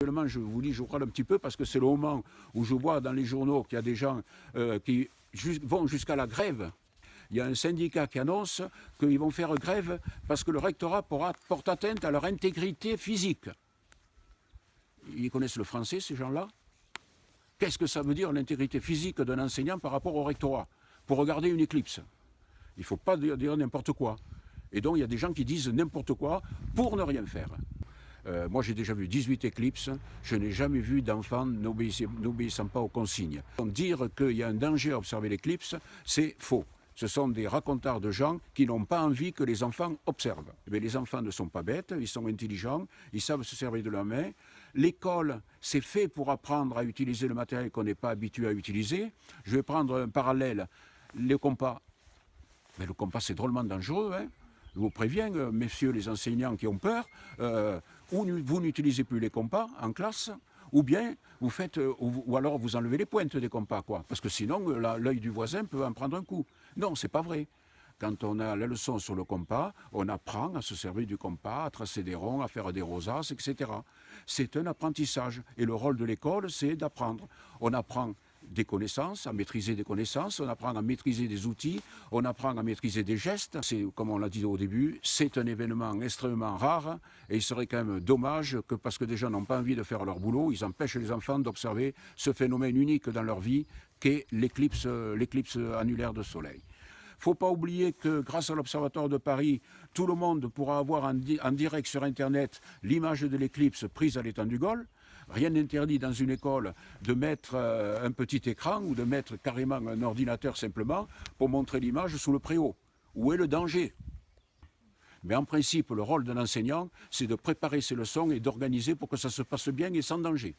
Actuellement, je vous dis, je râle un petit peu parce que c'est le moment où je vois dans les journaux qu'il y a des gens qui vont jusqu'à la grève. Il y a un syndicat qui annonce qu'ils vont faire grève parce que le rectorat porte atteinte à leur intégrité physique. Ils connaissent le français, ces gens-là? Qu'est-ce que ça veut dire l'intégrité physique d'un enseignant par rapport au rectorat? Pour regarder une éclipse. Il ne faut pas dire n'importe quoi. Et donc, il y a des gens qui disent n'importe quoi pour ne rien faire. Moi, j'ai déjà vu 18 éclipses. Je n'ai jamais vu d'enfants n'obéissant pas aux consignes. Donc, dire qu'il y a un danger à observer l'éclipse, c'est faux. Ce sont des racontards de gens qui n'ont pas envie que les enfants observent. Mais les enfants ne sont pas bêtes, ils sont intelligents, ils savent se servir de leurs mains. L'école, c'est fait pour apprendre à utiliser le matériel qu'on n'est pas habitué à utiliser. Je vais prendre un parallèle. Le compas. Mais le compas, c'est drôlement dangereux, hein. Je vous préviens, messieurs les enseignants qui ont peur, ou vous n'utilisez plus les compas en classe, ou bien vous faites, ou alors vous enlevez les pointes des compas, quoi. Parce que sinon, l'œil du voisin peut en prendre un coup. Non, c'est pas vrai. Quand on a la leçon sur le compas, on apprend à se servir du compas, à tracer des ronds, à faire des rosaces, etc. C'est un apprentissage. Et le rôle de l'école, c'est d'apprendre. On apprend des connaissances, à maîtriser des connaissances, on apprend à maîtriser des outils, on apprend à maîtriser des gestes. C'est, comme on l'a dit au début, c'est un événement extrêmement rare et il serait quand même dommage que, parce que des gens n'ont pas envie de faire leur boulot, ils empêchent les enfants d'observer ce phénomène unique dans leur vie qu'est l'éclipse annulaire de soleil. Il ne faut pas oublier que grâce à l'Observatoire de Paris, tout le monde pourra avoir en direct sur Internet l'image de l'éclipse prise à l'étang du Gaulle. Rien n'interdit dans une école de mettre un petit écran ou de mettre carrément un ordinateur simplement pour montrer l'image sous le préau. Où est le danger? Mais en principe, le rôle d'un enseignant, c'est de préparer ses leçons et d'organiser pour que ça se passe bien et sans danger.